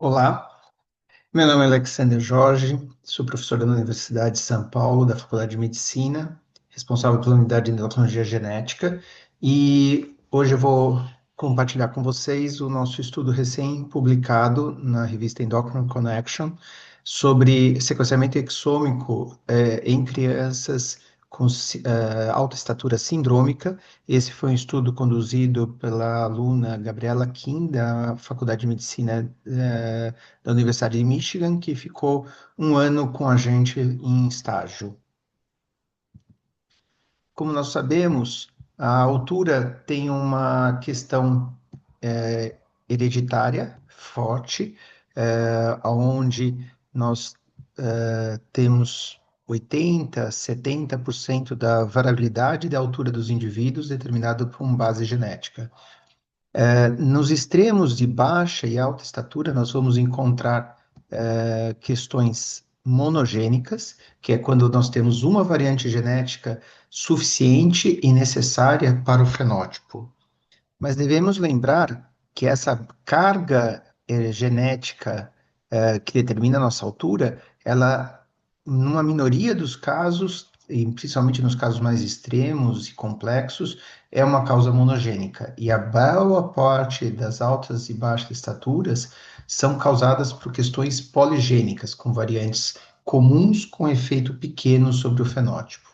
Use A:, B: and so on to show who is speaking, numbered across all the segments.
A: Olá, meu nome é Alexander Jorge, sou professor da Universidade de São Paulo, da Faculdade de Medicina, responsável pela unidade de endocrinologia genética, e hoje eu vou compartilhar com vocês o nosso estudo recém-publicado na revista Endocrine Connection sobre sequenciamento exômico em crianças com alta estatura sindrômica. Esse foi um estudo conduzido pela aluna Gabriela Kim, da Faculdade de Medicina da Universidade de Michigan, que ficou um ano com a gente em estágio. Como nós sabemos, a altura tem uma questão hereditária forte, onde nós temos 80, 70% da variabilidade da altura dos indivíduos determinado por uma base genética. Nos extremos de baixa e alta estatura, nós vamos encontrar questões monogênicas, que é quando nós temos uma variante genética suficiente e necessária para o fenótipo. Mas devemos lembrar que essa carga genética que determina a nossa altura, ela, numa minoria dos casos, e principalmente nos casos mais extremos e complexos, é uma causa monogênica. E a boa parte das altas e baixas estaturas são causadas por questões poligênicas, com variantes comuns com efeito pequeno sobre o fenótipo.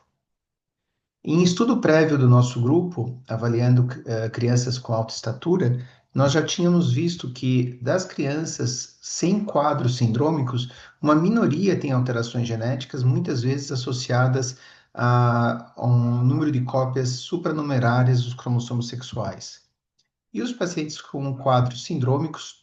A: Em estudo prévio do nosso grupo, avaliando crianças com alta estatura, nós já tínhamos visto que das crianças sem quadros sindrômicos, uma minoria tem alterações genéticas, muitas vezes associadas a um número de cópias supranumerárias dos cromossomos sexuais. E os pacientes com quadros sindrômicos,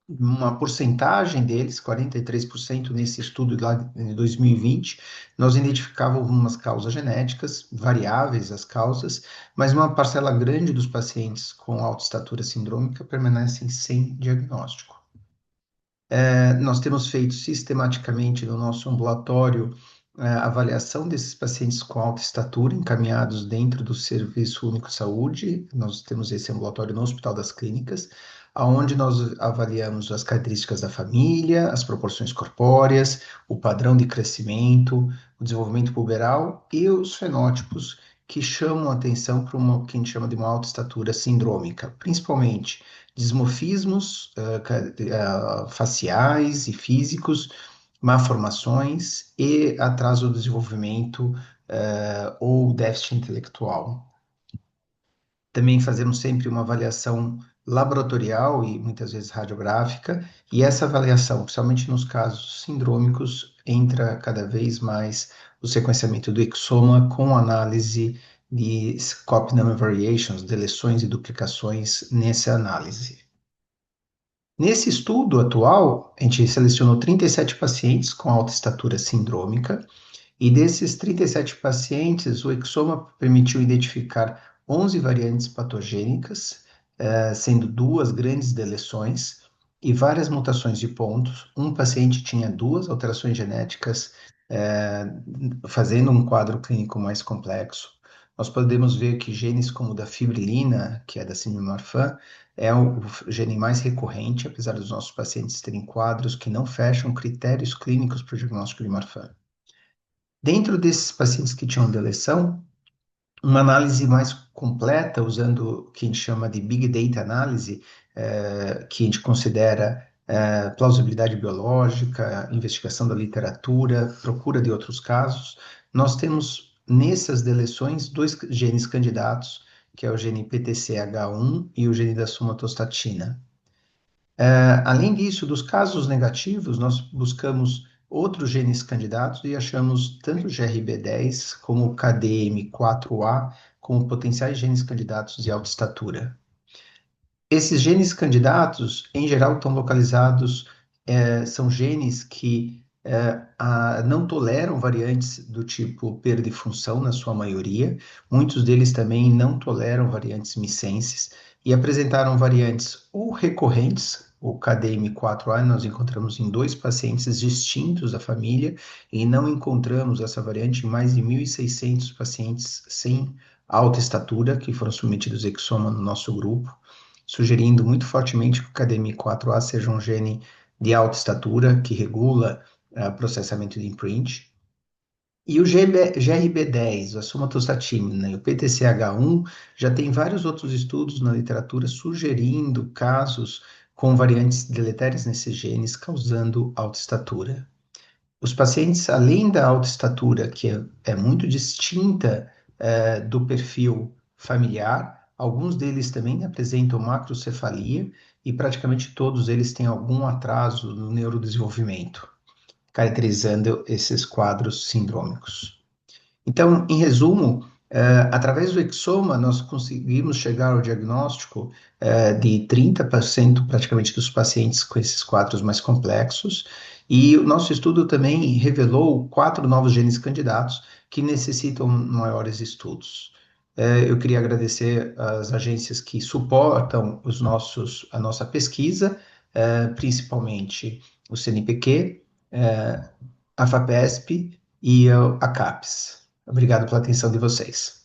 A: uma porcentagem deles, 43% nesse estudo lá de 2020, nós identificávamos algumas causas genéticas, variáveis as causas, mas uma parcela grande dos pacientes com alta estatura sindrômica permanecem sem diagnóstico. Nós temos feito sistematicamente no nosso ambulatório a avaliação desses pacientes com alta estatura encaminhados dentro do Serviço Único de Saúde. Nós temos esse ambulatório no Hospital das Clínicas, onde nós avaliamos as características da família, as proporções corpóreas, o padrão de crescimento, o desenvolvimento puberal e os fenótipos que chamam a atenção para o que a gente chama de uma alta estatura sindrômica, principalmente dismorfismos faciais e físicos, malformações e atraso do desenvolvimento ou déficit intelectual. Também fazemos sempre uma avaliação laboratorial e muitas vezes radiográfica, e essa avaliação, principalmente nos casos sindrômicos, entra cada vez mais o sequenciamento do exoma com análise de copy number variations, deleções e duplicações nessa análise. Nesse estudo atual, a gente selecionou 37 pacientes com alta estatura sindrômica, e desses 37 pacientes, o exoma permitiu identificar 11 variantes patogênicas, sendo duas grandes deleções e várias mutações de pontos. Um paciente tinha duas alterações genéticas, fazendo um quadro clínico mais complexo. Nós podemos ver que genes como o da fibrilina, que é da síndrome Marfan, é o gene mais recorrente, apesar dos nossos pacientes terem quadros que não fecham critérios clínicos para o diagnóstico de Marfan. Dentro desses pacientes que tinham deleção, uma análise mais completa, usando o que a gente chama de Big Data Análise, que a gente considera plausibilidade biológica, investigação da literatura, procura de outros casos, nós temos nessas deleções dois genes candidatos, que é o gene PTCH1 e o gene da somatostatina. Além disso, dos casos negativos, nós buscamos outros genes candidatos e achamos tanto o GRB10 como o KDM4A como potenciais genes candidatos de alta estatura. Esses genes candidatos, em geral, estão localizados, são genes que não toleram variantes do tipo perda de função, na sua maioria. Muitos deles também não toleram variantes missenses e apresentaram variantes ou recorrentes. O KDM4A nós encontramos em 2 pacientes distintos da família e não encontramos essa variante em mais de 1.600 pacientes sem alta estatura que foram submetidos a exoma no nosso grupo, sugerindo muito fortemente que o KDM4A seja um gene de alta estatura, que regula processamento de imprint. E o GRB10, a somatostatina e o PTCH1, já tem vários outros estudos na literatura sugerindo casos com variantes deletérias nesses genes causando alta estatura. Os pacientes, além da alta estatura, que é muito distinta do perfil familiar, alguns deles também apresentam macrocefalia e praticamente todos eles têm algum atraso no neurodesenvolvimento, caracterizando esses quadros sindrômicos. Então, em resumo, através do exoma, nós conseguimos chegar ao diagnóstico de 30% praticamente dos pacientes com esses quadros mais complexos, e o nosso estudo também revelou 4 novos genes candidatos que necessitam maiores estudos. Eu queria agradecer às agências que suportam a nossa pesquisa, principalmente o CNPq, a FAPESP e a CAPES. Obrigado pela atenção de vocês.